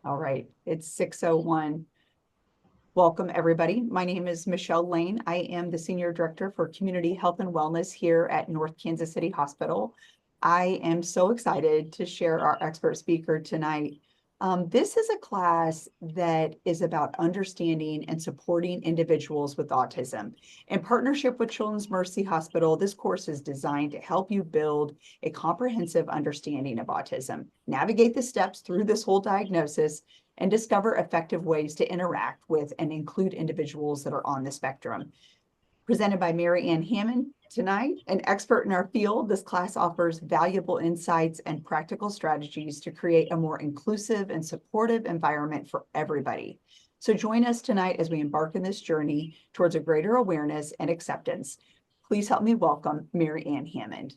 All right, it's 6:01. Welcome, everybody. My name is Michelle Lane. I am the Senior Director for Community Health and Wellness here at North Kansas City Hospital. I am so excited to share our expert speaker tonight. This is a class that is about understanding and supporting individuals with autism. In partnership with Children's Mercy Hospital, this course is designed to help you build a comprehensive understanding of autism, navigate the steps through this whole diagnosis, and discover effective ways to interact with and include individuals that are on the spectrum. Presented by Mary Anne Hammond tonight, an expert in our field, this class offers valuable insights and practical strategies to create a more inclusive and supportive environment for everybody. So join us tonight as we embark in this journey towards a greater awareness and acceptance. Please help me welcome Mary Anne Hammond.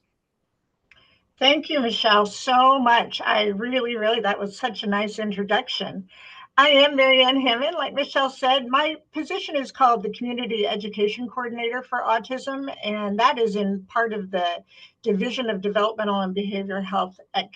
Thank you, Michelle, so much. I really, that was such a nice introduction. I am Mary Anne Hammond. Like Michelle said, my position is called the Community Education Coordinator for Autism, and that is in part of the Division of Developmental and Behavioral Health at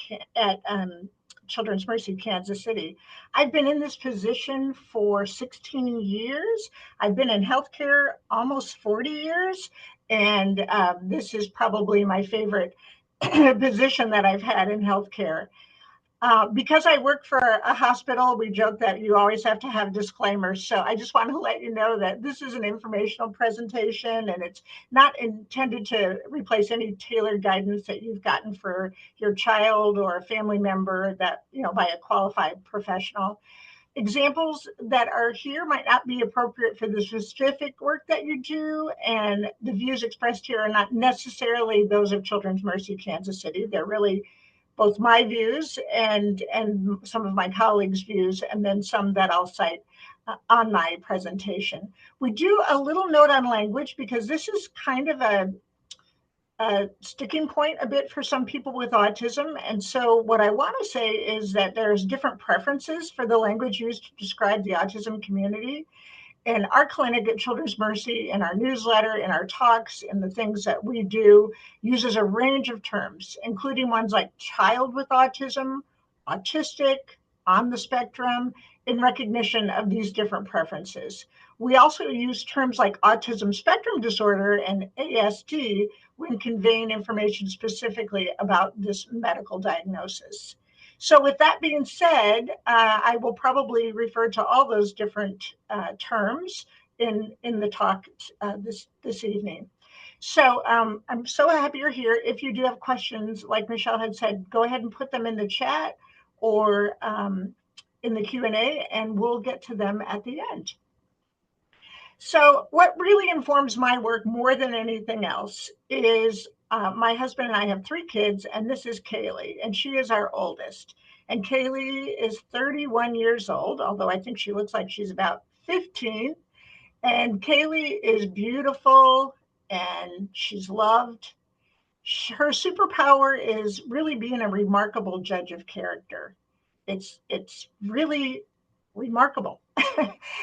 Children's Mercy, Kansas City. I've been in this position for 16 years. I've been in healthcare almost 40 years, and this is probably my favorite position that I've had in healthcare. Because I work for a hospital, we joke that you always have to have disclaimers. So I just want to let you know that this is an informational presentation and it's not intended to replace any tailored guidance that you've gotten for your child or a family member that, by a qualified professional. Examples that are here might not be appropriate for the specific work that you do, and the views expressed here are not necessarily those of Children's Mercy Kansas City. They're really both my views and some of my colleagues' views, and then some that I'll cite on my presentation. We do a little note on language because this is kind of a sticking point a bit for some people with autism. And so what I want to say is that there's different preferences for the language used to describe the autism community. In our clinic at Children's Mercy, in our newsletter, in our talks, in the things that we do, uses a range of terms, including ones like child with autism, autistic, on the spectrum, in recognition of these different preferences. We also use terms like autism spectrum disorder and ASD when conveying information specifically about this medical diagnosis. So with that being said, I will probably refer to all those different terms in the talk this evening. So I'm so happy you're here. If you do have questions, like Michelle had said, go ahead and put them in the chat or in the Q&A, and we'll get to them at the end. So what really informs my work more than anything else is my husband and I have 3 kids, and this is Kaylee, and she is our oldest. And Kaylee is 31 years old, although I think she looks like she's about 15. And Kaylee is beautiful and she's loved. Her superpower is really being a remarkable judge of character. It's really remarkable.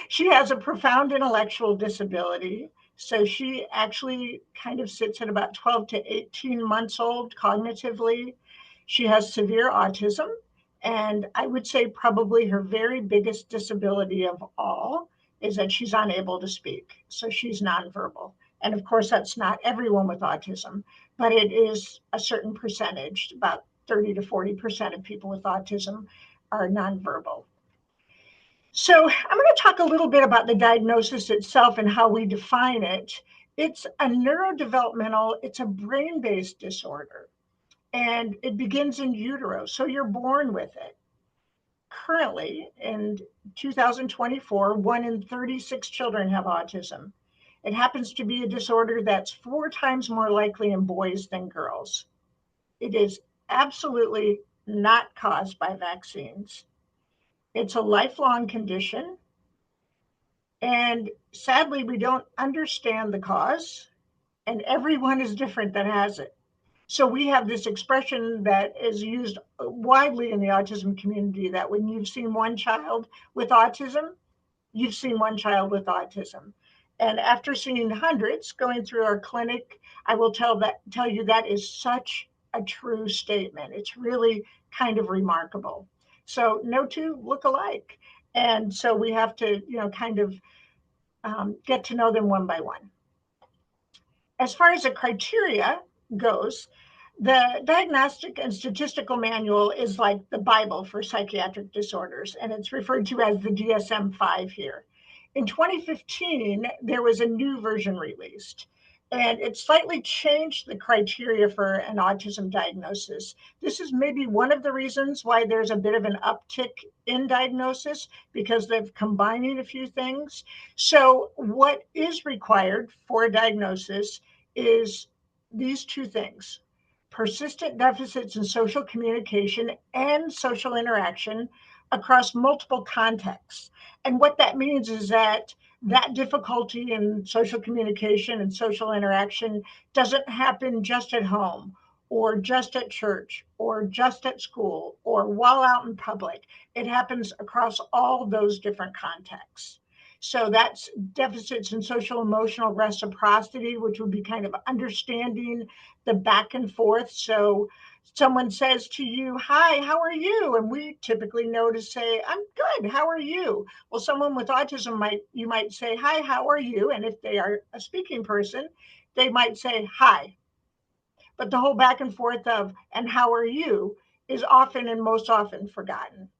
She has a profound intellectual disability. So she actually kind of sits at about 12 to 18 months old cognitively. She has severe autism. And I would say probably her very biggest disability of all is that she's unable to speak. So she's nonverbal. And of course, that's not everyone with autism, but it is a certain percentage, about 30 to 40% of people with autism are nonverbal. So I'm going to talk a little bit about the diagnosis itself and how we define it. It's a neurodevelopmental, it's a brain-based disorder, and it begins in utero. So you're born with it. Currently, in 2024, 1 in 36 children have autism. It happens to be a disorder that's 4 times more likely in boys than girls. It is absolutely not caused by vaccines. It's a lifelong condition. And sadly, we don't understand the cause, and everyone is different that has it. So we have this expression that is used widely in the autism community that when you've seen one child with autism, you've seen one child with autism. And after seeing hundreds going through our clinic, I will tell you that is such a true statement. It's really kind of remarkable. So no two look alike. And so we have to, kind of get to know them one by one. As far as the criteria goes, the Diagnostic and Statistical Manual is like the Bible for psychiatric disorders, and it's referred to as the DSM-5 here. In 2015, there was a new version released, and it slightly changed the criteria for an autism diagnosis. This is maybe one of the reasons why there's a bit of an uptick in diagnosis, because they're combining a few things. So what is required for a diagnosis is these two things: persistent deficits in social communication and social interaction across multiple contexts. And what that means is that difficulty in social communication and social interaction doesn't happen just at home or just at church or just at school or while out in public. It happens across all those different contexts. So that's deficits in social emotional reciprocity, which would be kind of understanding the back and forth. So someone says to you, "Hi, how are you?" And we typically know to say, "I'm good, how are you?" Well, someone with autism you might say, "Hi, how are you?" And if they are a speaking person, they might say, "Hi." But the whole back and forth of, "and how are you?" is often and most often forgotten.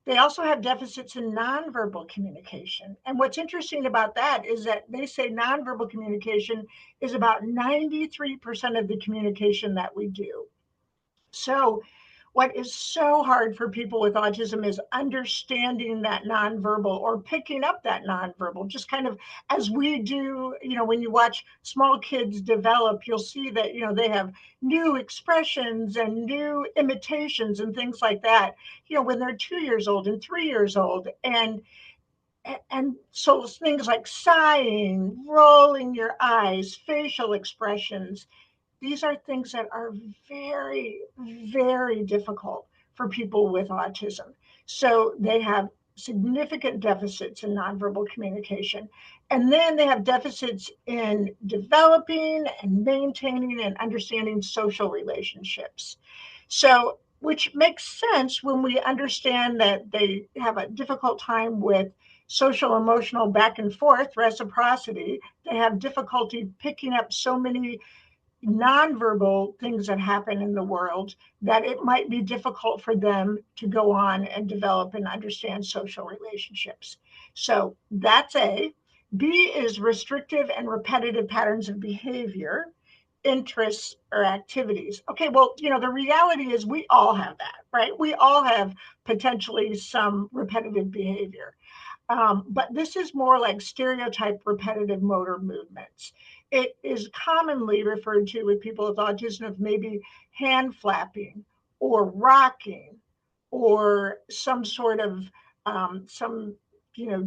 They also have deficits in nonverbal communication. And what's interesting about that is that they say nonverbal communication is about 93% of the communication that we do. So what is so hard for people with autism is understanding that nonverbal, or picking up that nonverbal, just kind of as we do. When you watch small kids develop, you'll see that, they have new expressions and new imitations and things like that, when they're 2 years old and 3 years old. And so things like sighing, rolling your eyes, facial expressions, these are things that are very, very difficult for people with autism. So they have significant deficits in nonverbal communication. And then they have deficits in developing and maintaining and understanding social relationships. So, which makes sense when we understand that they have a difficult time with social emotional back and forth reciprocity. They have difficulty picking up so many nonverbal things that happen in the world, that it might be difficult for them to go on and develop and understand social relationships. So that's A. B is restrictive and repetitive patterns of behavior, interests, or activities. Okay, well, the reality is we all have that, right? We all have potentially some repetitive behavior. But this is more like stereotype repetitive motor movements. It is commonly referred to with people with autism of maybe hand flapping or rocking, or some sort of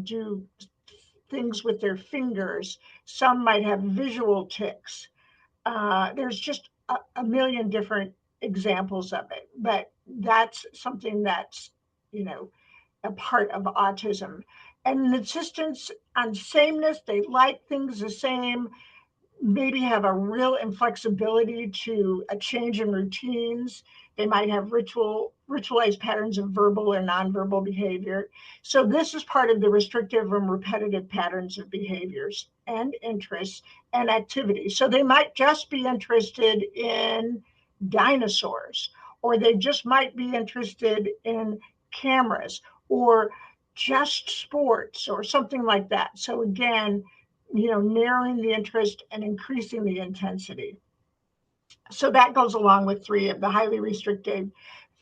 do things with their fingers. Some might have visual tics. There's just a million different examples of it, but that's something that's, a part of autism. And an insistence on sameness, they like things the same, maybe have a real inflexibility to a change in routines. They might have ritualized patterns of verbal or nonverbal behavior. So this is part of the restrictive and repetitive patterns of behaviors and interests and activities. So they might just be interested in dinosaurs, or they just might be interested in cameras, or just sports, or something like that. So again, narrowing the interest and increasing the intensity. So that goes along with 3 of the highly restricted,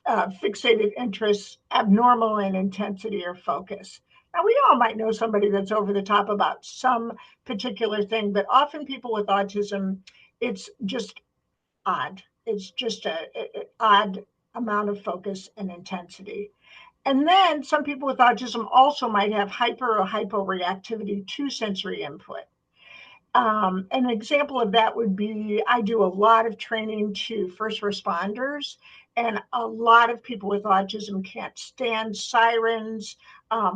fixated interests, abnormal in intensity or focus. Now, we all might know somebody that's over the top about some particular thing, but often people with autism, it's just odd. It's just an odd amount of focus and intensity. And then some people with autism also might have hyper or hyporeactivity to sensory input. An example of that would be, I do a lot of training to first responders, and a lot of people with autism can't stand sirens,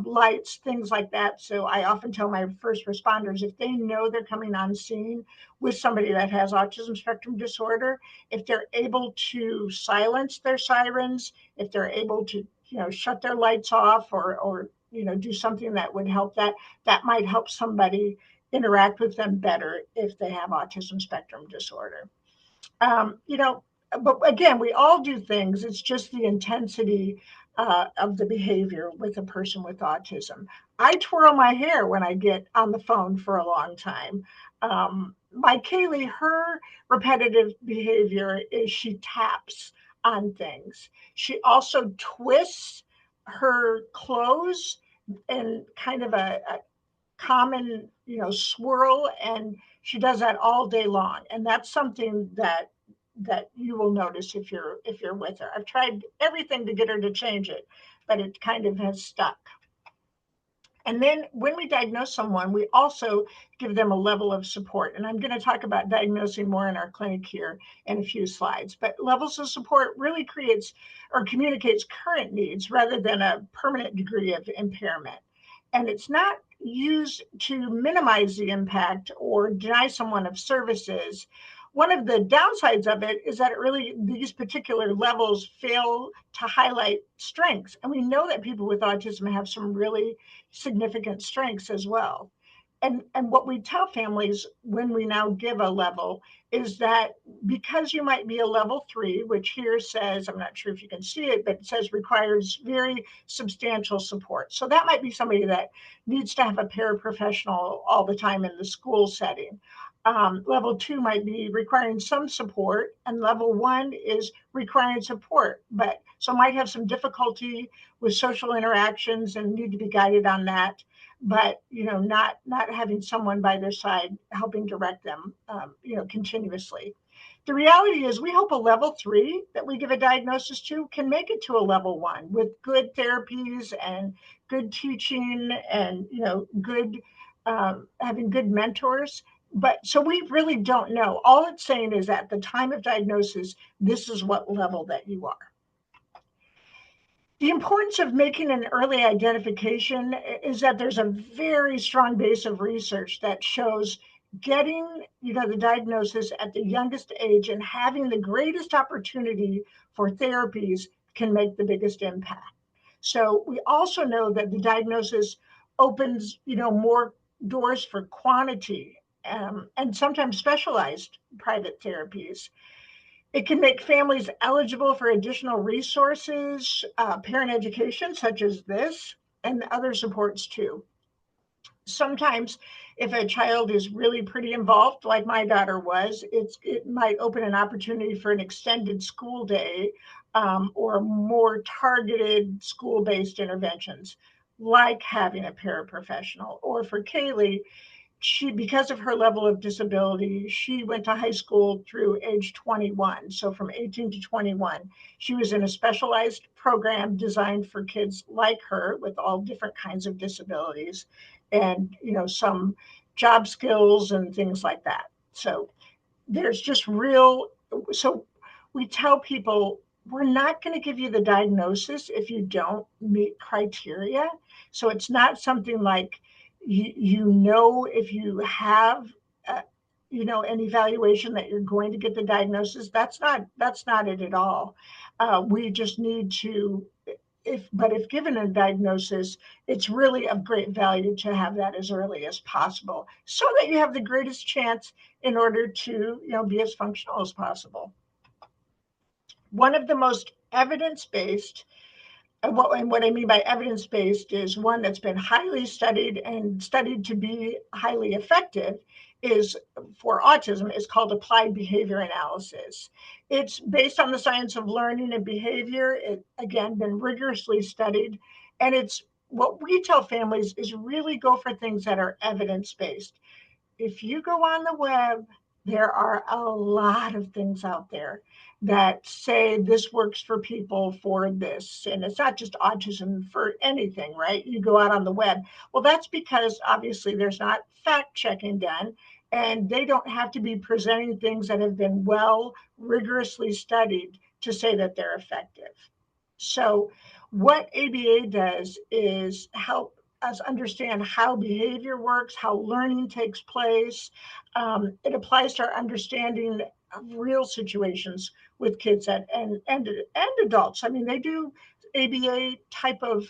lights, things like that. So I often tell my first responders, if they know they're coming on scene with somebody that has autism spectrum disorder, if they're able to silence their sirens, if they're able to shut their lights off or do something that would help that might help somebody interact with them better if they have autism spectrum disorder. um, you know, but again, we all do things. It's just the intensity of the behavior with a person with autism. I twirl my hair when I get on the phone for a long time. My Kaylee, her repetitive behavior is she taps on things. She also twists her clothes in kind of a common, swirl, and she does that all day long. And that's something that you will notice if you're with her. I've tried everything to get her to change it, but it kind of has stuck. And then when we diagnose someone, we also give them a level of support. And I'm going to talk about diagnosing more in our clinic here in a few slides. But levels of support really creates or communicates current needs rather than a permanent degree of impairment. And it's not used to minimize the impact or deny someone of services. One of the downsides of it is that these particular levels fail to highlight strengths. And we know that people with autism have some really significant strengths as well. And what we tell families when we now give a level is that because you might be a level 3, which here says, I'm not sure if you can see it, but it says requires very substantial support. So that might be somebody that needs to have a paraprofessional all the time in the school setting. Level 2 might be requiring some support, and level 1 is requiring support, but so might have some difficulty with social interactions and need to be guided on that, but not having someone by their side helping direct them continuously. The reality is we hope a level 3 that we give a diagnosis to can make it to a level 1 with good therapies and good teaching and good having good mentors. But so we really don't know. All it's saying is at the time of diagnosis, this is what level that you are. The importance of making an early identification is that there's a very strong base of research that shows getting the diagnosis at the youngest age and having the greatest opportunity for therapies can make the biggest impact. So we also know that the diagnosis opens more doors for quantity and sometimes specialized private therapies. It can make families eligible for additional resources, parent education, such as this, and other supports too. Sometimes, if a child is really pretty involved, like my daughter was, it might open an opportunity for an extended school day or more targeted school-based interventions, like having a paraprofessional. Or for Kaylee, because of her level of disability, she went to high school through age 21. So from 18 to 21, she was in a specialized program designed for kids like her with all different kinds of disabilities and, some job skills and things like that. So there's just so we tell people, we're not going to give you the diagnosis if you don't meet criteria. So it's not something like, if you have an evaluation that you're going to get the diagnosis. That's not it at all. We just need to, if given a diagnosis, it's really of great value to have that as early as possible so that you have the greatest chance in order to be as functional as possible. One of the most evidence-based, and what I mean by evidence-based is one that's been highly studied and studied to be highly effective, is for autism, is called applied behavior analysis. It's based on the science of learning and behavior. It, again, been rigorously studied. And it's what we tell families is really go for things that are evidence-based. If you go on the web, there are a lot of things out there that say this works for people for this. And it's not just autism, for anything, right? You go out on the web. Well, that's because obviously there's not fact checking done, and they don't have to be presenting things that have been rigorously studied to say that they're effective. So what ABA does is help us understand how behavior works, how learning takes place. It applies to our understanding of real situations with kids and adults. I mean, they do ABA type of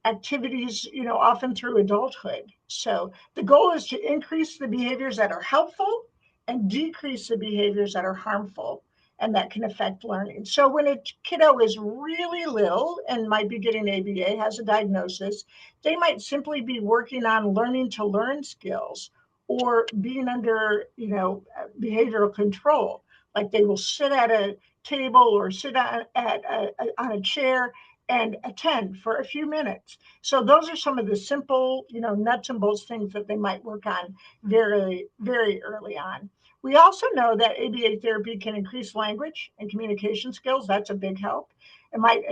activities, often through adulthood. So the goal is to increase the behaviors that are helpful and decrease the behaviors that are harmful and that can affect learning. So when a kiddo is really little and might be getting ABA, has a diagnosis, they might simply be working on learning to learn skills or being under, behavioral control. Like they will sit at a table or sit on a chair and attend for a few minutes. So those are some of the simple, nuts and bolts things that they might work on very, very early on. We also know that ABA therapy can increase language and communication skills. That's a big help. It might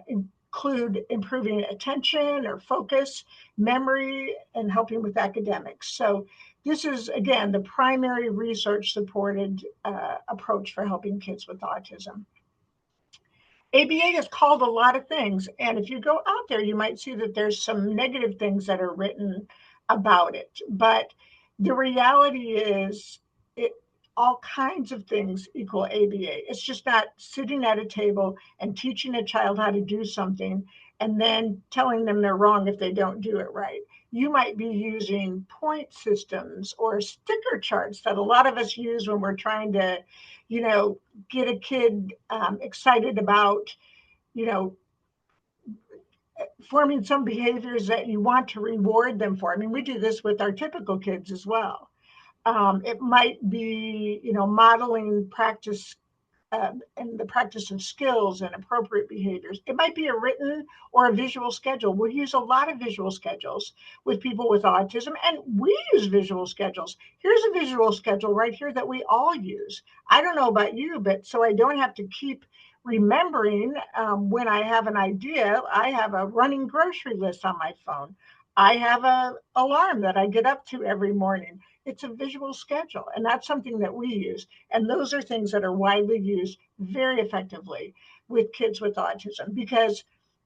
include improving attention or focus, memory, and helping with academics. So this is, again, the primary research-supported approach for helping kids with autism. ABA is called a lot of things, and if you go out there, you might see that there's some negative things that are written about it. But the reality is, all kinds of things equal ABA. It's just not sitting at a table and teaching a child how to do something and then telling them they're wrong if they don't do it right. You might be using point systems or sticker charts that a lot of us use when we're trying to, get a kid excited about, forming some behaviors that you want to reward them for. I mean, we do this with our typical kids as well. It might be, modeling practice and the practice of skills and appropriate behaviors. It might be a written or a visual schedule. We use a lot of visual schedules with people with autism, and we use visual schedules. Here's a visual schedule right here that we all use. I don't know about you, but so I don't have to keep remembering when I have an idea. I have a running grocery list on my phone. I have an alarm that I get up to every morning. It's a visual schedule, and that's something that we use. And those are things that are widely used very effectively with kids with autism, because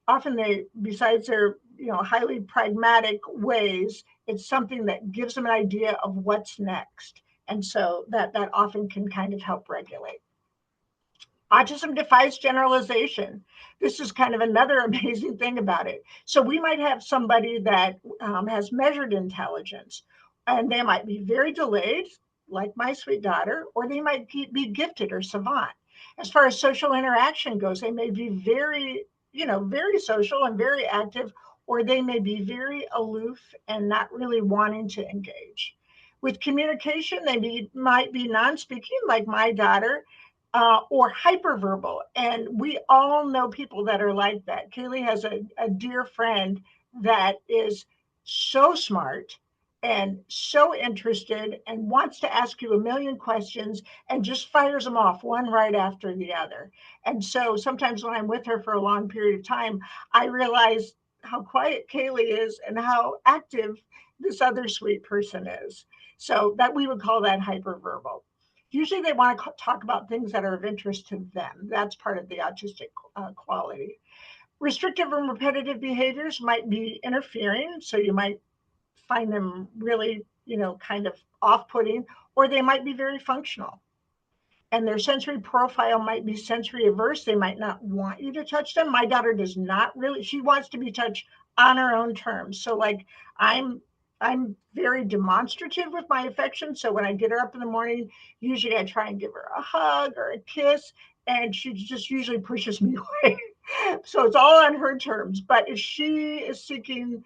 often they, besides their, highly pragmatic ways, it's something that gives them an idea of what's next. And so that often can kind of help regulate. Autism defies generalization. This is kind of another amazing thing about it. So we might have somebody that has measured intelligence, and they might be very delayed, like my sweet daughter, or they might be gifted or savant. As far as social interaction goes, they may be very, very social and very active, or they may be very aloof and not really wanting to engage. With communication, they might be non-speaking, like my daughter, or hyperverbal. And we all know people that are like that. Kaylee has a dear friend that is so smart and so interested and wants to ask you a million questions and just fires them off one right after the other. And so sometimes when I'm with her for a long period of time, I realize how quiet Kaylee is and how active this other sweet person is. So that we would call that hyperverbal. Usually they want to talk about things that are of interest to them. That's part of the autistic quality. Restrictive and repetitive behaviors might be interfering. So you might find them really, kind of off-putting, or they might be very functional. And their sensory profile might be sensory averse. They might not want you to touch them. My daughter does not really, she wants to be touched on her own terms. So like I'm very demonstrative with my affection. So when I get her up in the morning, usually I try and give her a hug or a kiss, and she just usually pushes me away. So it's all on her terms. But if she is seeking,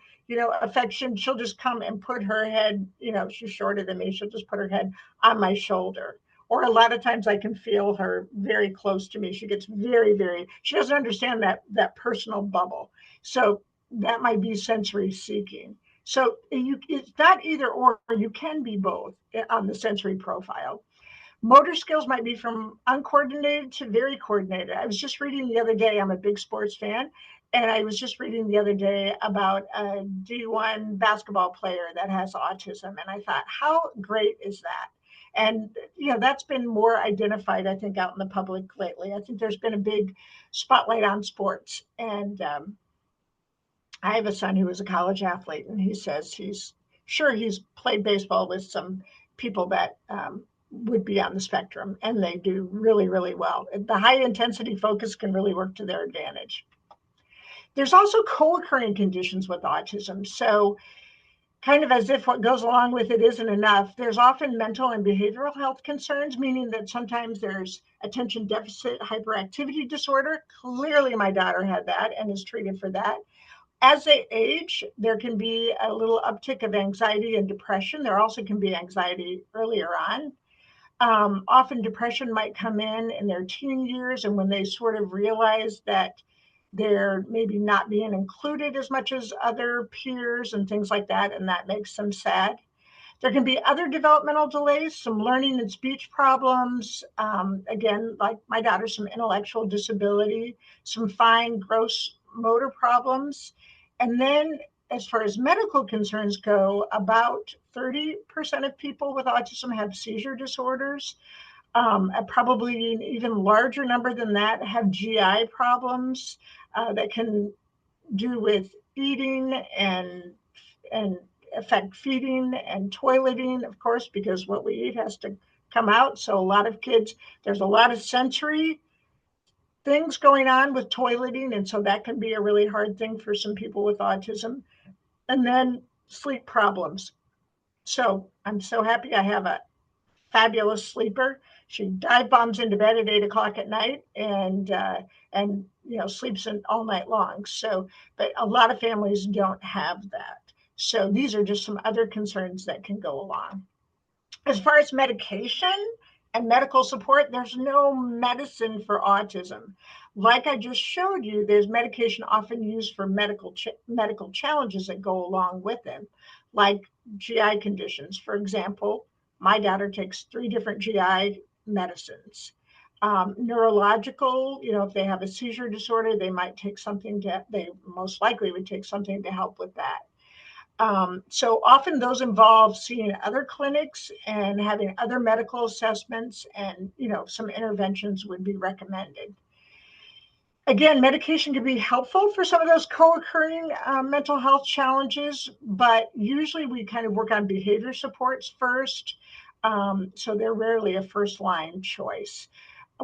affection, she'll just come and put her head, she's shorter than me. She'll just put her head on my shoulder. Or a lot of times I can feel her very close to me. She gets very, very, she doesn't understand that personal bubble. So that might be sensory seeking. So it's not either or, you can be both on the sensory profile. Motor skills might be from uncoordinated to very coordinated. I was just reading the other day, I'm a big sports fan, and I was just reading the other day about a D1 basketball player that has autism. And I thought, how great is that? And, that's been more identified, I think, out in the public lately. I think there's been a big spotlight on sports. And I have a son who was a college athlete, and he says he's played baseball with some people that would be on the spectrum, and they do really, really well. The high intensity focus can really work to their advantage. There's also co-occurring conditions with autism. So kind of as if what goes along with it isn't enough, there's often mental and behavioral health concerns, meaning that sometimes there's attention deficit hyperactivity disorder. Clearly, my daughter had that and is treated for that. As they age, there can be a little uptick of anxiety and depression. There also can be anxiety earlier on. Often depression might come in their teen years, and when they sort of realize that they're maybe not being included as much as other peers and things like that, and that makes them sad. There can be other developmental delays, some learning and speech problems. Again, like my daughter, some intellectual disability, some fine, gross motor problems. And then, as far as medical concerns go, about 30% of people with autism have seizure disorders. Probably an even larger number than that have GI problems that can do with eating and affect feeding and toileting, of course, because what we eat has to come out. So a lot of kids, there's a lot of sensory things going on with toileting, and so that can be a really hard thing for some people with autism. And then sleep problems. So I'm so happy I have a fabulous sleeper. She dive bombs into bed at 8 o'clock at night and sleeps in all night long. So, but a lot of families don't have that. So these are just some other concerns that can go along. As far as medication and medical support, there's no medicine for autism. Like I just showed you, there's medication often used for medical challenges that go along with it, like GI conditions. For example, my daughter takes 3 different GI medicines. Neurological, if they have a seizure disorder, they most likely would take something to help with that. So often those involve seeing other clinics and having other medical assessments, and some interventions would be recommended. Again, medication can be helpful for some of those co-occurring mental health challenges, but usually we kind of work on behavior supports first. So they're rarely a first line choice.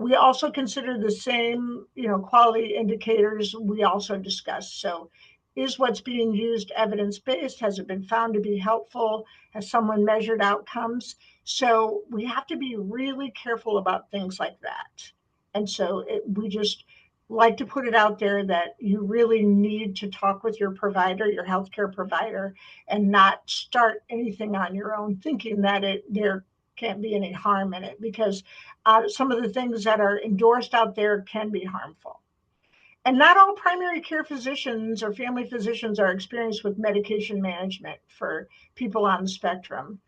We also consider the same, quality indicators we also discussed. So is what's being used evidence-based? Has it been found to be helpful? Has someone measured outcomes? So we have to be really careful about things like that. And so we just like to put it out there that you really need to talk with your provider, your healthcare provider, and not start anything on your own thinking that there can't be any harm in it, because some of the things that are endorsed out there can be harmful. And not all primary care physicians or family physicians are experienced with medication management for people on the spectrum.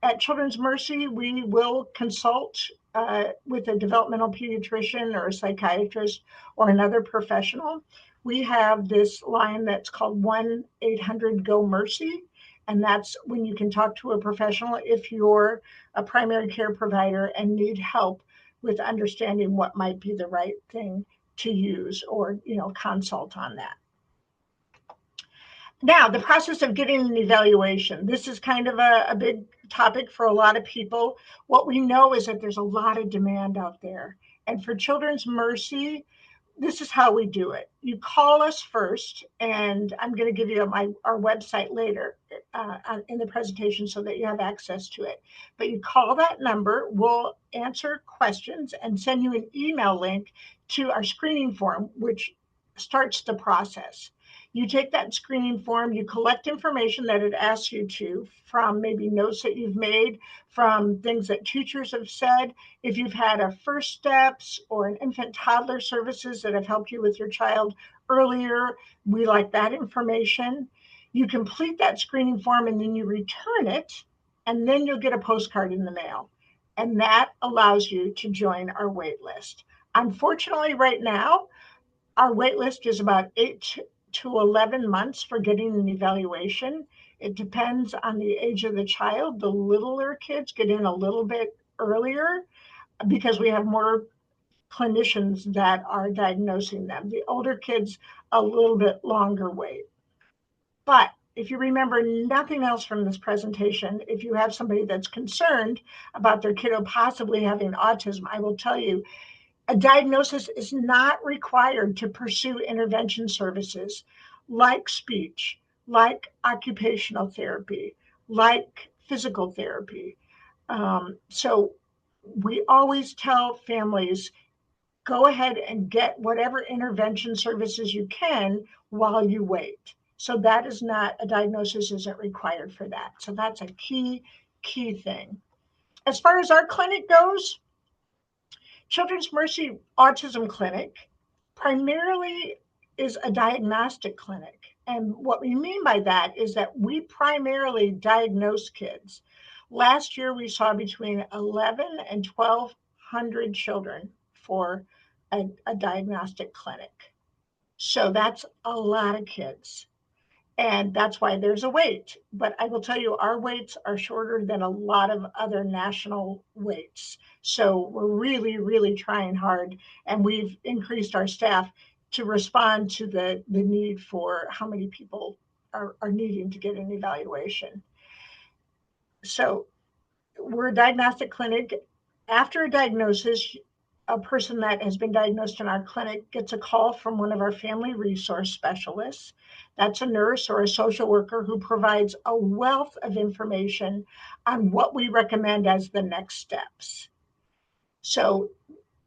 At Children's Mercy, we will consult with a developmental pediatrician or a psychiatrist or another professional. We have this line that's called 1-800-GO-MERCY, and that's when you can talk to a professional if you're a primary care provider and need help with understanding what might be the right thing to use, or consult on that. Now, the process of getting an evaluation. This is kind of a big topic for a lot of people. What we know is that there's a lot of demand out there. And for Children's Mercy, this is how we do it. You call us first, and I'm going to give you our website later in the presentation so that you have access to it. But you call that number, we'll answer questions and send you an email link to our screening form, which starts the process. You take that screening form, you collect information that it asks you to, from maybe notes that you've made, from things that teachers have said. If you've had a first steps or an infant toddler services that have helped you with your child earlier, we like that information. You complete that screening form and then you return it, and then you'll get a postcard in the mail. And that allows you to join our wait list. Unfortunately, right now, our wait list is about 8 to 11 months for getting an evaluation. It depends on the age of the child. The littler kids get in a little bit earlier because we have more clinicians that are diagnosing them. The older kids, a little bit longer wait. But if you remember nothing else from this presentation, if you have somebody that's concerned about their kiddo possibly having autism, I will tell you, A diagnosis is not required to pursue intervention services like speech, like occupational therapy, like physical therapy. So we always tell families, go ahead and get whatever intervention services you can while you wait. So that is not, a diagnosis isn't required for that. So that's a key thing. As far as our clinic goes, Children's Mercy Autism Clinic primarily is a diagnostic clinic. And what we mean by that is that we primarily diagnose kids. Last year, we saw between 11 and 1,200 children for a diagnostic clinic. So that's a lot of kids. And that's why there's a wait. But I will tell you, our waits are shorter than a lot of other national waits. So we're really, really trying hard. And we've increased our staff to respond to the need for how many people are needing to get an evaluation. So we're a diagnostic clinic. After a diagnosis, a person that has been diagnosed in our clinic gets a call from one of our family resource specialists. That's a nurse or a social worker who provides a wealth of information on what we recommend as the next steps. So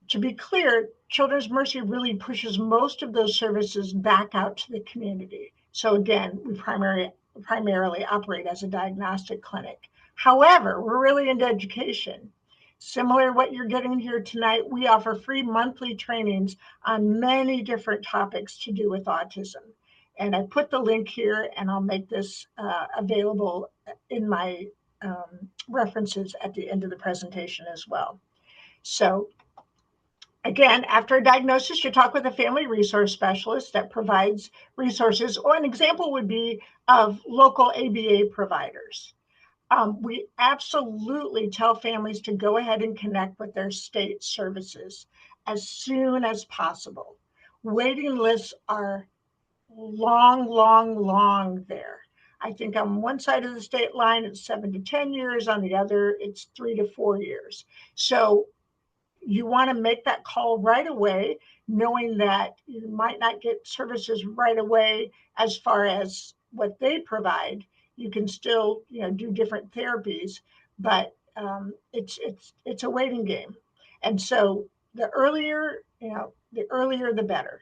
to be clear, Children's Mercy really pushes most of those services back out to the community. So again, we primarily operate as a diagnostic clinic. However, we're really into education. Similar to what you're getting here tonight, we offer free monthly trainings on many different topics to do with autism. And I put the link here, and I'll make this available in my references at the end of the presentation as well. So again, after a diagnosis, you talk with a family resource specialist that provides resources. Or an example would be of local ABA providers. We absolutely tell families to go ahead and connect with their state services as soon as possible. Waiting lists are long, long, long there. I think on one side of the state line, it's 7 to 10 years. On the other, it's 3 to 4 years. So you want to make that call right away, knowing that you might not get services right away as far as what they provide. You can still, do different therapies, but it's a waiting game. And so the earlier, the better.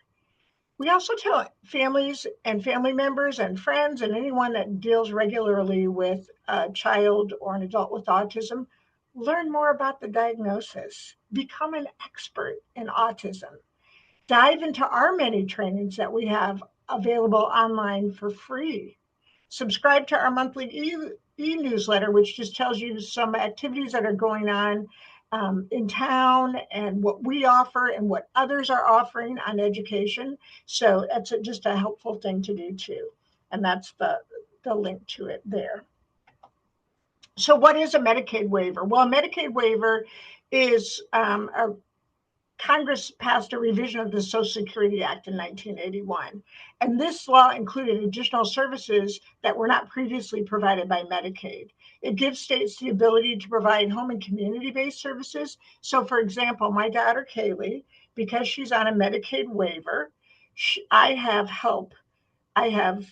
We also tell families and family members and friends and anyone that deals regularly with a child or an adult with autism, learn more about the diagnosis, become an expert in autism, dive into our many trainings that we have available online for free. Subscribe to our monthly e-newsletter, which just tells you some activities that are going on in town and what we offer and what others are offering on education. So that's just a helpful thing to do too. And that's the link to it there. So what is a Medicaid waiver? Well, a Medicaid waiver is Congress passed a revision of the Social Security Act in 1981. And this law included additional services that were not previously provided by Medicaid. It gives states the ability to provide home and community-based services. So for example, my daughter Kaylee, because she's on a Medicaid waiver, I have help. I have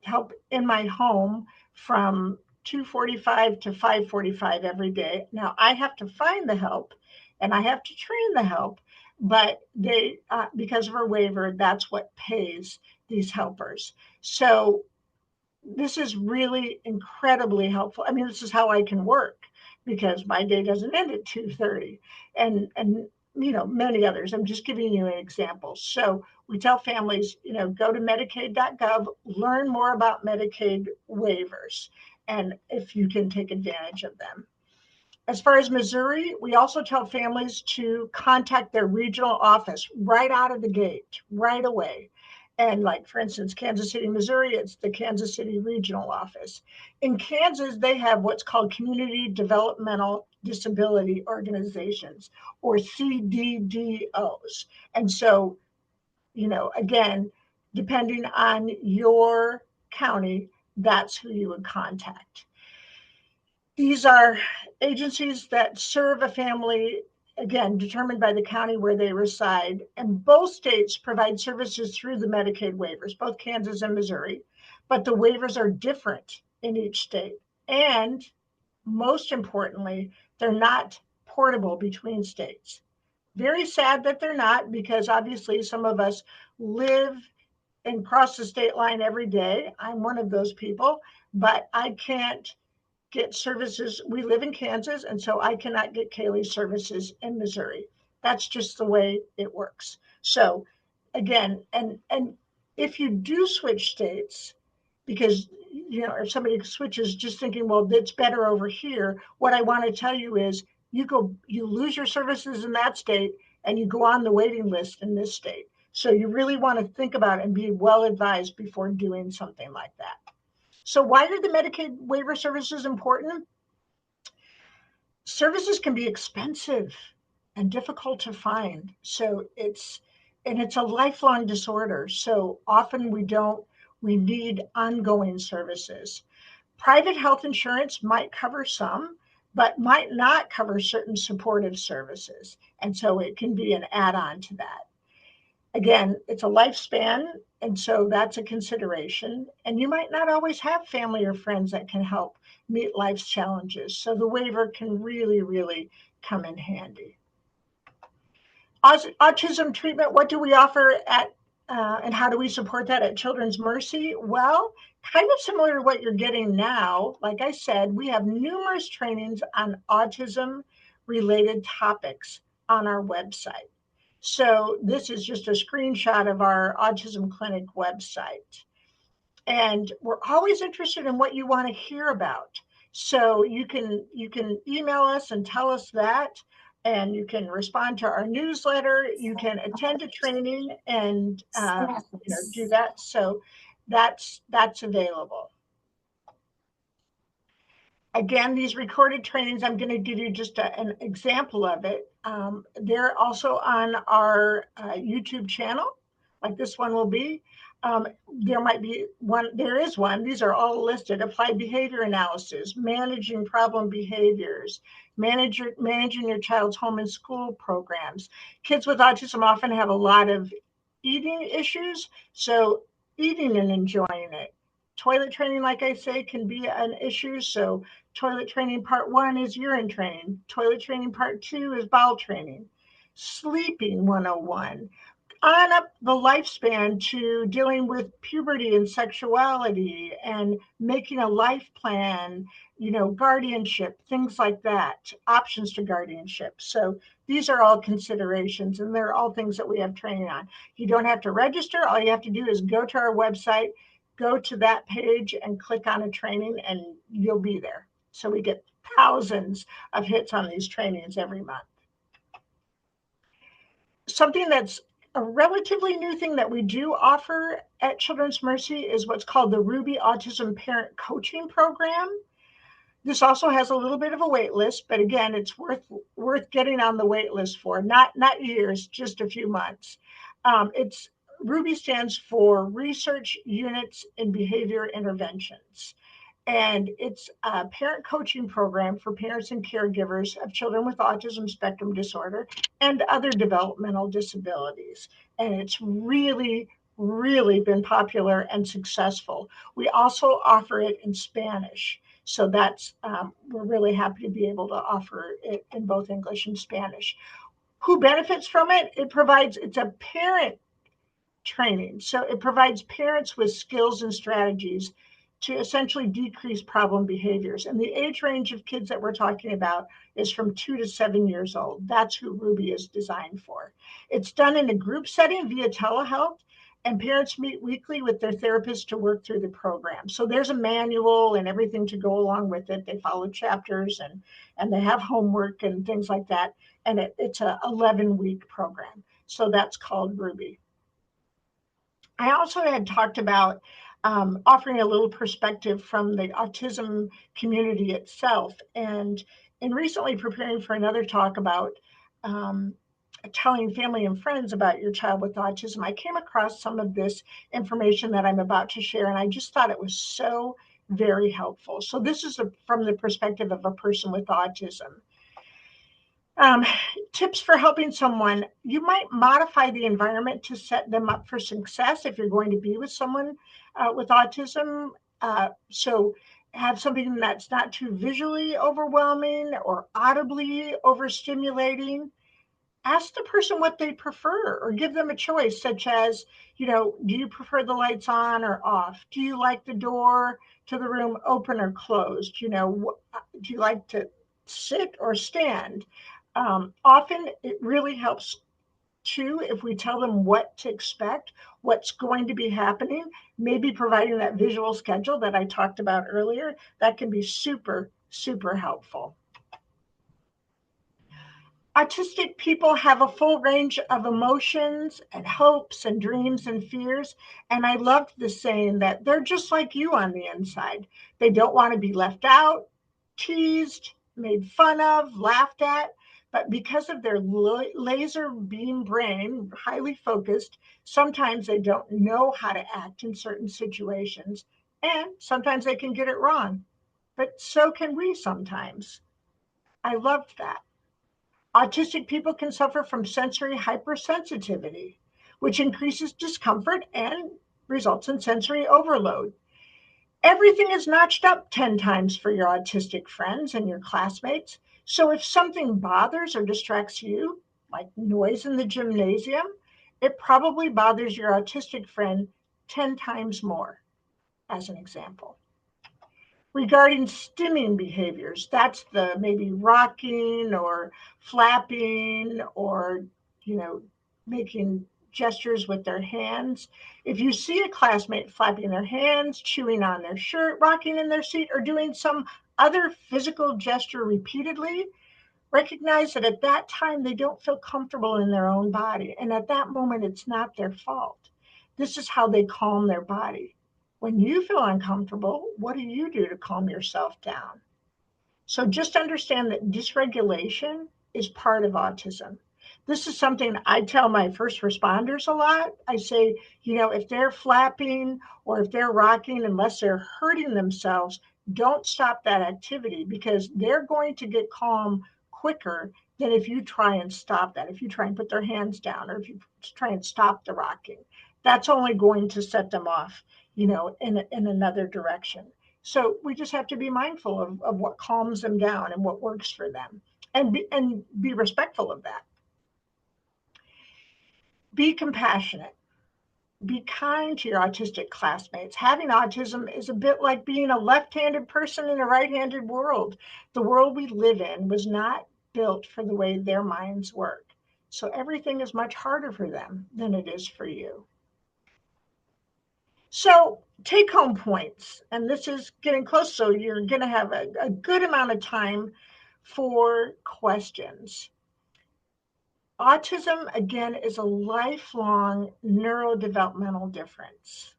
help in my home from 2:45 to 5:45 every day. Now I have to find the help and I have to train the help, but they, because of our waiver, that's what pays these helpers. So this is really incredibly helpful. I mean, this is how I can work because my day doesn't end at 2:30 and many others. I'm just giving you an example. So we tell families, go to medicaid.gov, learn more about Medicaid waivers, and if you can take advantage of them. As far as Missouri, we also tell families to contact their regional office right out of the gate, right away. And like, for instance, Kansas City, Missouri, it's the Kansas City Regional Office. In Kansas, they have what's called Community Developmental Disability Organizations, or CDDOs. And so, again, depending on your county, that's who you would contact. These are agencies that serve a family again, determined by the county where they reside. And both states provide services through the Medicaid waivers, both Kansas and Missouri, but the waivers are different in each state. And most importantly, they're not portable between states. Very sad that they're not, because obviously some of us live and cross the state line every day. I'm one of those people, but I can't get services. We live in Kansas, and so I cannot get Kaylee services in Missouri. That's just the way it works. So again, and if you do switch states, because if somebody switches just thinking, well, it's better over here, what I want to tell you is you lose your services in that state and you go on the waiting list in this state. So you really want to think about it and be well advised before doing something like that. So why are the Medicaid waiver services important? Services can be expensive and difficult to find. So it's a lifelong disorder. So often we need ongoing services. Private health insurance might cover some, but might not cover certain supportive services. And so it can be an add-on to that. Again, it's a lifespan, and so that's a consideration. And you might not always have family or friends that can help meet life's challenges. So the waiver can really, really come in handy. Autism treatment, what do we offer and how do we support that at Children's Mercy? Well, kind of similar to what you're getting now. Like I said, we have numerous trainings on autism related topics on our website. So this is just a screenshot of our autism clinic website. And we're always interested in what you want to hear about. So you can email us and tell us that, and you can respond to our newsletter. You can attend a training and do that. So that's available. Again, these recorded trainings, I'm going to give you just an example of it. They're also on our YouTube channel, like this one will be. There might be one, there is one, these are all listed: applied behavior analysis, managing problem behaviors, managing your child's home and school programs. Kids with autism often have a lot of eating issues, so eating and enjoying it. Toilet training, like I say, can be an issue. So toilet training part 1 is urine training. Toilet training part 2 is bowel training. Sleeping 101. On up the lifespan to dealing with puberty and sexuality and making a life plan, guardianship, things like that, options to guardianship. So these are all considerations, and they're all things that we have training on. You don't have to register. All you have to do is go to our website, go to that page and click on a training, and you'll be there. So we get thousands of hits on these trainings every month. Something that's a relatively new thing that we do offer at Children's Mercy is what's called the Ruby Autism Parent Coaching Program. This also has a little bit of a wait list, but again, it's worth getting on the wait list for. Not years, just a few months. Ruby stands for Research Units in Behavior Interventions. And it's a parent coaching program for parents and caregivers of children with autism spectrum disorder and other developmental disabilities. And it's really, really been popular and successful. We also offer it in Spanish. So that's, we're really happy to be able to offer it in both English and Spanish. Who benefits from it? It's a parent training. So it provides parents with skills and strategies to essentially decrease problem behaviors. And the age range of kids that we're talking about is from 2 to 7 years old. That's who Ruby is designed for. It's done in a group setting via telehealth, and parents meet weekly with their therapist to work through the program. So there's a manual and everything to go along with it. They follow chapters and they have homework and things like that. And it's a 11-week program. So that's called Ruby. I also had talked about offering a little perspective from the autism community itself. And in recently preparing for another talk about telling family and friends about your child with autism, I came across some of this information that I'm about to share, and I just thought it was so very helpful. So this is from the perspective of a person with autism. Um, Tips for helping someone: you might modify the environment to set them up for success if you're going to be with someone with autism. So have something that's not too visually overwhelming or audibly overstimulating. Ask the person what they prefer or give them a choice, such as, do you prefer the lights on or off? Do you like the door to the room open or closed? Do you like to sit or stand? Often it really helps too if we tell them what to expect, what's going to be happening, maybe providing that visual schedule that I talked about earlier. That can be super, super helpful. Autistic people have a full range of emotions and hopes and dreams and fears. And I loved the saying that they're just like you on the inside. They don't want to be left out, teased, made fun of, laughed at. But because of their laser beam brain, highly focused, sometimes they don't know how to act in certain situations. And sometimes they can get it wrong. But so can we sometimes. I loved that. Autistic people can suffer from sensory hypersensitivity, which increases discomfort and results in sensory overload. Everything is notched up 10 times for your autistic friends and your classmates. So if something bothers or distracts you, like noise in the gymnasium, it probably bothers your autistic friend 10 times more, as an example. Regarding stimming behaviors, that's the maybe rocking or flapping or, you know, making gestures with their hands. If you see a classmate flapping their hands, chewing on their shirt, rocking in their seat, or doing some other physical gesture repeatedly, recognize that at that time they don't feel comfortable in their own body. And at that moment, it's not their fault. This is how they calm their body. When you feel uncomfortable, what do you do to calm yourself down? So just understand that dysregulation is part of autism. This is something I tell my first responders a lot. I say, if they're flapping or if they're rocking, unless they're hurting themselves, don't stop that activity because they're going to get calm quicker than if you try and stop that. If you try and put their hands down or if you try and stop the rocking, that's only going to set them off, in another direction. So we just have to be mindful of what calms them down and what works for them and be respectful of that. Be compassionate. Be kind to your autistic classmates. Having autism is a bit like being a left-handed person in a right-handed world. The world we live in was not built for the way their minds work. So everything is much harder for them than it is for you. So take home points, and this is getting close, so you're going to have a good amount of time for questions. Autism, again, is a lifelong neurodevelopmental difference.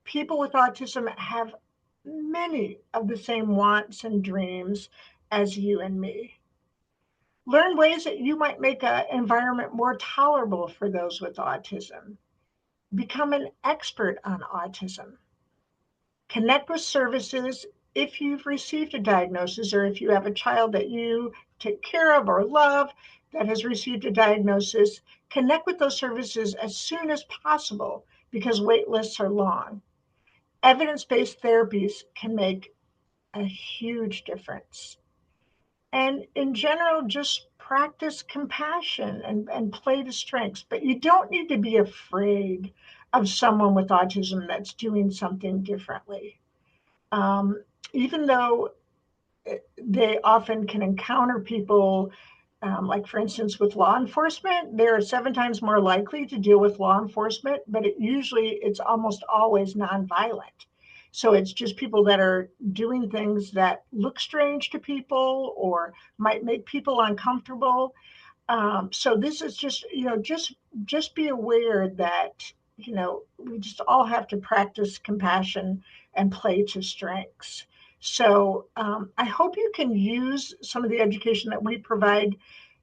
People with autism have many of the same wants and dreams as you and me. Learn ways that you might make an environment more tolerable for those with autism. Become an expert on autism. Connect with services if you've received a diagnosis or if you have a child that you take care of or love that has received a diagnosis. Connect with those services as soon as possible because wait lists are long. Evidence-based therapies can make a huge difference. And in general, just practice compassion and play to strengths. But you don't need to be afraid of someone with autism that's doing something differently. Even though they often can encounter people, like for instance, with law enforcement, they're 7 times more likely to deal with law enforcement, but it's almost always nonviolent. So it's just people that are doing things that look strange to people or might make people uncomfortable. So this is just, just be aware that, we just all have to practice compassion and play to strengths. So I hope you can use some of the education that we provide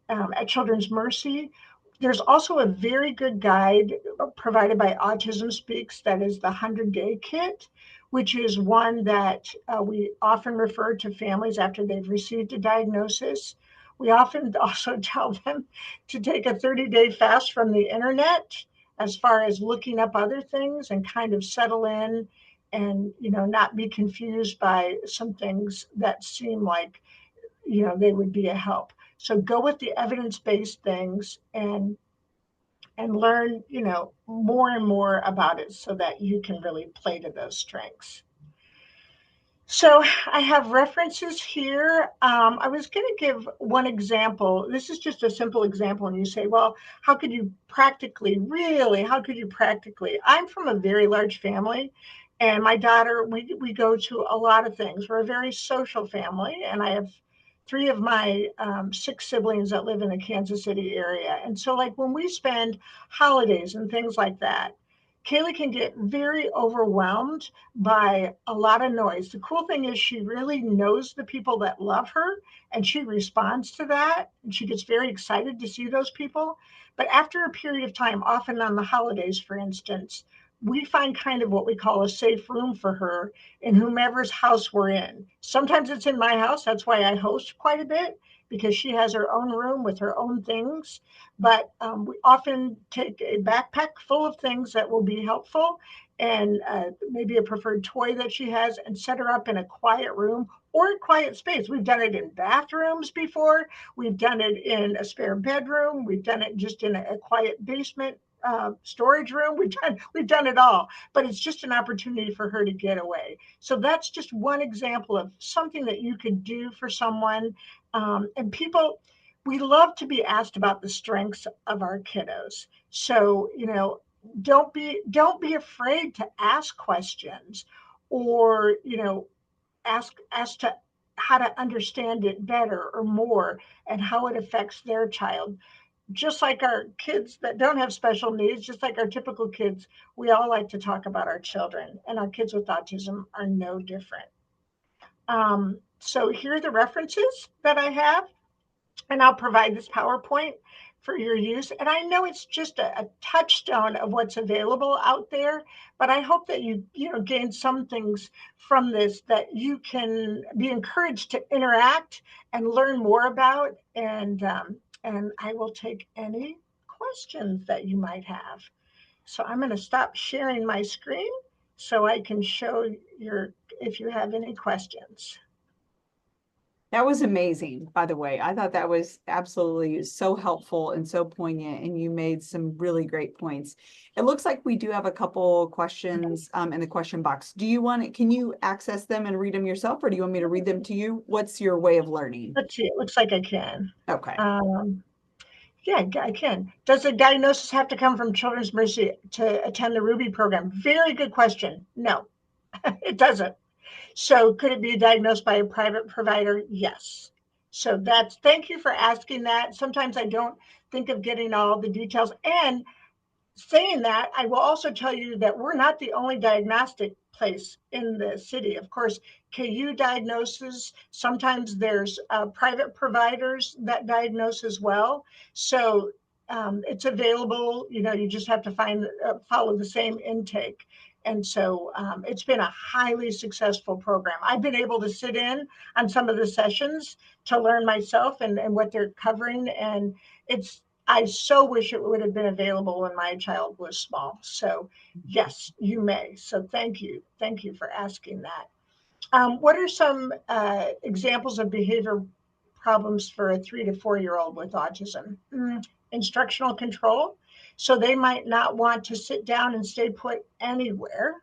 at Children's Mercy. There's also a very good guide provided by Autism Speaks that is the 100-Day Kit, which is one that we often refer to families after they've received a diagnosis. We often also tell them to take a 30-day fast from the internet as far as looking up other things and kind of settle in and, not be confused by some things that seem like, they would be a help. So go with the evidence-based things and learn, more and more about it so that you can really play to those strengths. So I have references here. I was going to give one example. This is just a simple example. And you say, well, how could you practically, really, how could you practically? I'm from a very large family. And my daughter, we go to a lot of things. We're a very social family. And I have 3 of my 6 siblings that live in the Kansas City area. And so, like, when we spend holidays and things like that, Kaylee can get very overwhelmed by a lot of noise. The cool thing is she really knows the people that love her and she responds to that and she gets very excited to see those people. But after a period of time, often on the holidays, for instance, we find kind of what we call a safe room for her in whomever's house we're in. Sometimes it's in my house. That's why I host quite a bit because she has her own room with her own things. But we often take a backpack full of things that will be helpful and maybe a preferred toy that she has and set her up in a quiet room or a quiet space. We've done it in bathrooms before. We've done it in a spare bedroom. We've done it just in a quiet basement storage room. We've done it all, but it's just an opportunity for her to get away. So that's just one example of something that you could do for someone. And people, we love to be asked about the strengths of our kiddos. So, don't be afraid to ask questions or, ask as to how to understand it better or more and how it affects their child. Just like our kids that don't have special needs, just like our typical kids, we all like to talk about our children, and our kids with autism are no different. So here are the references that I have, and I'll provide this PowerPoint for your use. And I know it's just a touchstone of what's available out there, but I hope that you gain some things from this that you can be encouraged to interact and learn more about. And I will take any questions that you might have. So I'm going to stop sharing my screen so I can show if you have any questions. That was amazing, by the way. I thought that was absolutely so helpful and so poignant, and you made some really great points. It looks like we do have a couple questions in the question box. Can you access them and read them yourself, or do you want me to read them to you? What's your way of learning? Let's see, it looks like I can. Okay. Yeah, I can. Does the diagnosis have to come from Children's Mercy to attend the Ruby program? Very good question. No, it doesn't. So could it be diagnosed by a private provider? Yes. So thank you for asking that. Sometimes I don't think of getting all the details. And saying that, I will also tell you that we're not the only diagnostic place in the city. Of course, KU diagnoses. Sometimes there's private providers that diagnose as well. So it's available. You just have to follow the same intake. And so it's been a highly successful program. I've been able to sit in on some of the sessions to learn myself and what they're covering. And I so wish it would have been available when my child was small. So yes, you may. So thank you. Thank you for asking that. What are some examples of behavior problems for a 3 to 4-year-old with autism? Instructional control. So they might not want to sit down and stay put anywhere.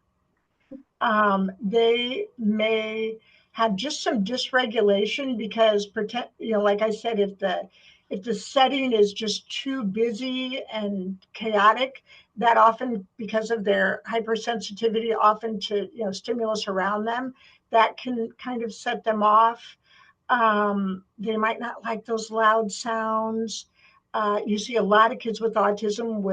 They may have just some dysregulation because like I said, if the setting is just too busy and chaotic, that often, because of their hypersensitivity often to stimulus around them, that can kind of set them off. They might not like those loud sounds. You see a lot of kids with autism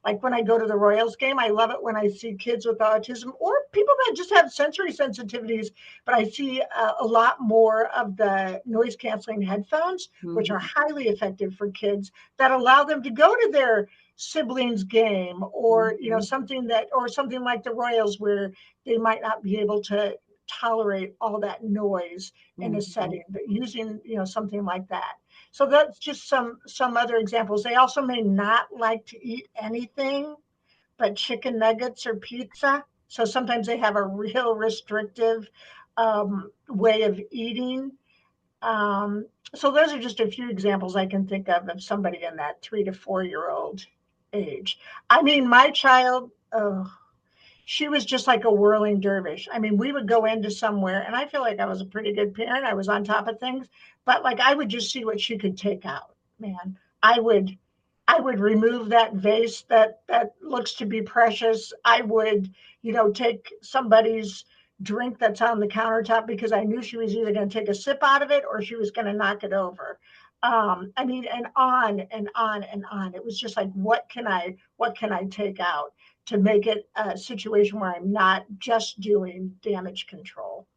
like when I go to the Royals game, I love it when I see kids with autism or people that just have sensory sensitivities, but I see a lot more of the noise canceling headphones, which are highly effective for kids that allow them to go to their siblings game or, something like the Royals where they might not be able to tolerate all that noise in a setting, but using, something like that. So that's just some other examples. They also may not like to eat anything but chicken nuggets or pizza. So sometimes they have a real restrictive way of eating. Um, so those are just a few examples I can think of somebody in that 3 to 4 year old age. I mean, my child, oh, she was just like a whirling dervish. I mean, we would go into somewhere, and I feel like I was a pretty good parent. I was on top of things, but like I would just see what she could take out. Man, I would, I would remove that vase that looks to be precious. I would, take somebody's drink that's on the countertop because I knew she was either going to take a sip out of it or she was going to knock it over. I mean, and on and on and on. It was just like, what can I take out to make it a situation where I'm not just doing damage control.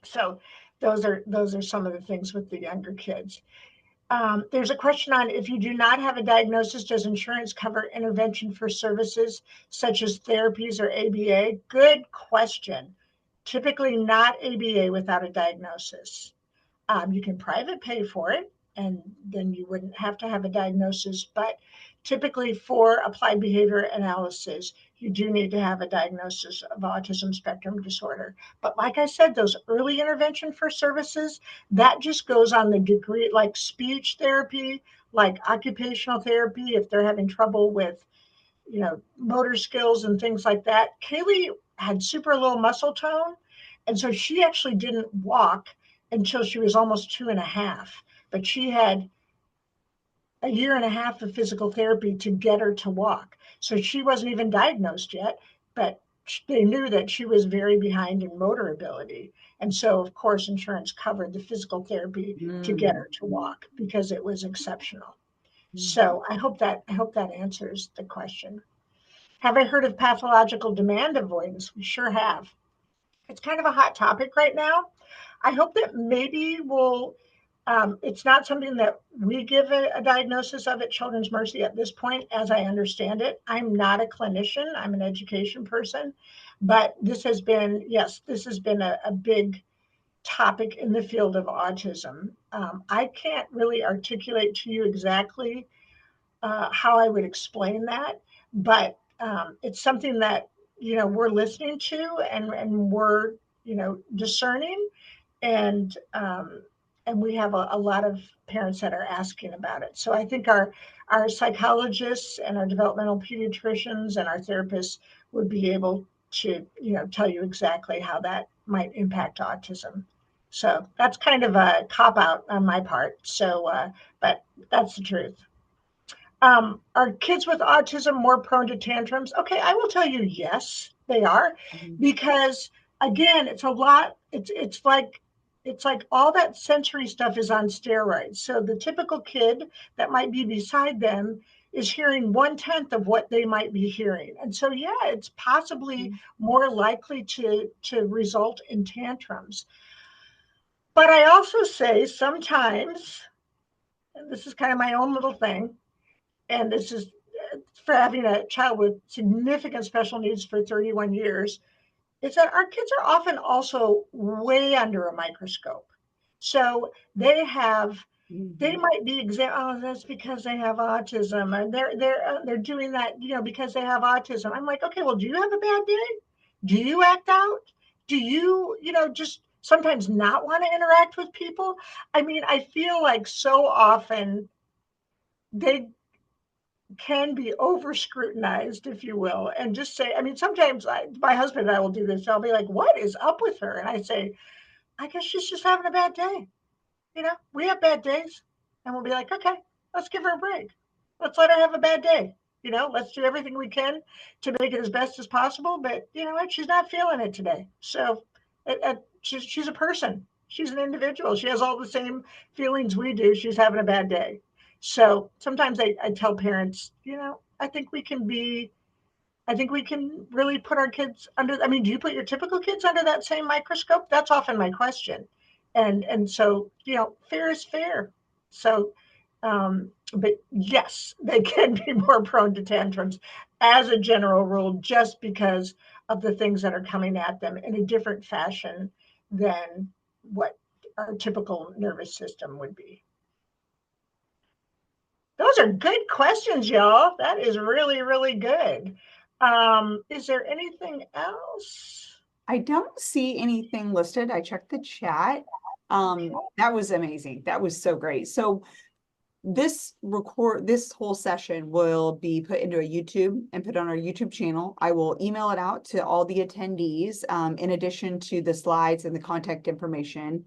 So those are some of the things with the younger kids. There's a question on, if you do not have a diagnosis, does insurance cover intervention for services such as therapies or ABA? Good question. Typically not ABA without a diagnosis. You can private pay for it, and then you wouldn't have to have a diagnosis. But typically, for applied behavior analysis, you do need to have a diagnosis of autism spectrum disorder. But like I said, those early intervention for services, that just goes on the degree, like speech therapy, like occupational therapy, if they're having trouble with motor skills and things like that. Kaylee had super low muscle tone. And so she actually didn't walk until she was almost 2.5. But she had a year and a half of physical therapy to get her to walk. So she wasn't even diagnosed yet, but they knew that she was very behind in motor ability. And so, of course, insurance covered the physical therapy to get her to walk because it was exceptional. So I hope that answers the question. Have I heard of pathological demand avoidance? We sure have. It's kind of a hot topic right now. I hope that maybe it's not something that we give a diagnosis of at Children's Mercy at this point, as I understand it. I'm not a clinician, I'm an education person, but this has been a big topic in the field of autism. I can't really articulate to you exactly how I would explain that, but it's something that we're listening to, and we're discerning, and we have a lot of parents that are asking about it. So I think our psychologists and our developmental pediatricians and our therapists would be able to tell you exactly how that might impact autism. So that's kind of a cop out on my part. So, but that's the truth. Are kids with autism more prone to tantrums? Okay, I will tell you, yes, they are, because again, it's a lot. It's like all that sensory stuff is on steroids. So the typical kid that might be beside them is hearing 1/10 of what they might be hearing, and so yeah, it's possibly more likely to result in tantrums. But I also say sometimes, and this is kind of my own little thing, and this is for having a child with significant special needs for 31 years, is that our kids are often also way under a microscope. So they might be oh, that's because they have autism, and they're doing that, because they have autism. I'm like, okay, well, do you have a bad day? Do you act out? Do you, just sometimes not want to interact with people? I mean, I feel like so often they can be over scrutinized, if you will, and just say, I mean, sometimes my husband and I will do this. I'll be like, what is up with her? And I say, I guess she's just having a bad day. We have bad days, and we'll be like, okay, let's give her a break. Let's let her have a bad day. Let's do everything we can to make it as best as possible. But you know what? She's not feeling it today. So she's a person. She's an individual. She has all the same feelings we do. She's having a bad day. So sometimes I tell parents, I think we can really put our kids under, I mean, do you put your typical kids under that same microscope? That's often my question. And so, fair is fair. So, but yes, they can be more prone to tantrums as a general rule, just because of the things that are coming at them in a different fashion than what our typical nervous system would be. Those are good questions, y'all. That is really, really good. Is there anything else? I don't see anything listed. I checked the chat. That was amazing. That was so great. So this whole session will be put into a YouTube and put on our YouTube channel. I will email it out to all the attendees, in addition to the slides and the contact information.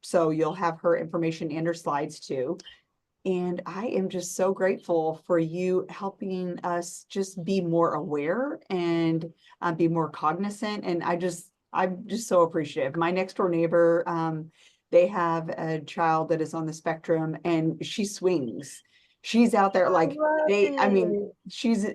So you'll have her information and her slides too. And I am just so grateful for you helping us just be more aware and be more cognizant. And I'm just so appreciative. My next door neighbor, they have a child that is on the spectrum and she swings. She's out there like I mean, she's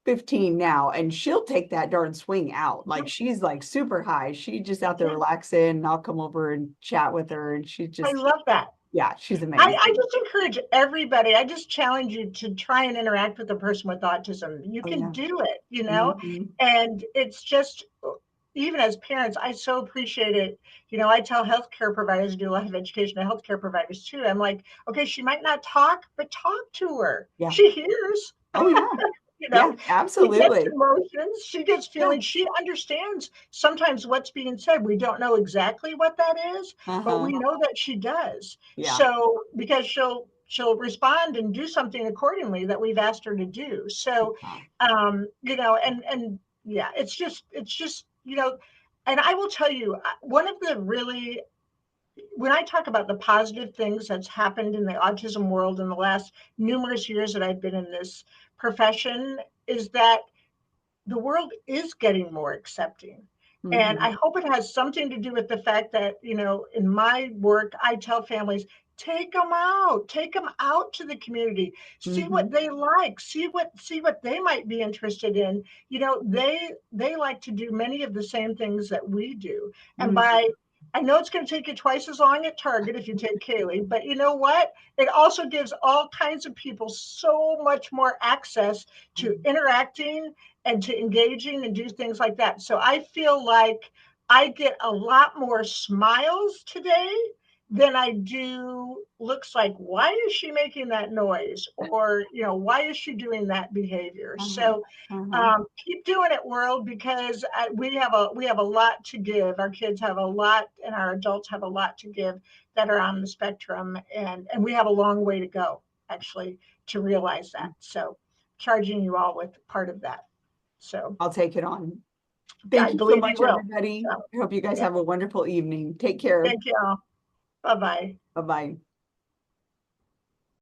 15 now and she'll take that darn swing out. Like she's like super high. She's just out there relaxing and I'll come over and chat with her and she I just, love that. yeah, she's amazing. I just encourage everybody, I just challenge you to try and interact with a person with autism. You can do it, you know, and it's just, even as parents, I so appreciate it. You know, I tell healthcare providers, I do a lot of education to healthcare providers too. I'm like, okay, she might not talk, but talk to her. Yeah. She hears. Oh yeah. You know, yeah, absolutely. She gets emotions, she gets feelings, she understands sometimes what's being said. We don't know exactly what that is, but we know that she does. Yeah. So because she'll respond and do something accordingly that we've asked her to do. So you know, and yeah, it's just, you know, and I will tell you, one of the really, when I talk about the positive things that's happened in the autism world in the last numerous years that I've been in this profession, is that the world is getting more accepting. And I hope it has something to do with the fact that, you know, in my work, I tell families, take them out to the community, see what they like, see what they might be interested in. You know, they like to do many of the same things that we do. And I know it's going to take you twice as long at Target if you take Kaylee, but you know what? It also gives all kinds of people so much more access to interacting and to engaging and do things like that. So I feel like I get a lot more smiles today than I do looks like, why is she making that noise? Or, you know, why is she doing that behavior? So keep doing it, world, because we have a lot to give. Our kids have a lot and our adults have a lot to give that are on the spectrum. And we have a long way to go, actually, to realize that. So charging you all with part of that. So I'll take it on. Thank you so much, everybody. I hope you guys have a wonderful evening. Take care. Thank you all. Bye-bye. Bye-bye.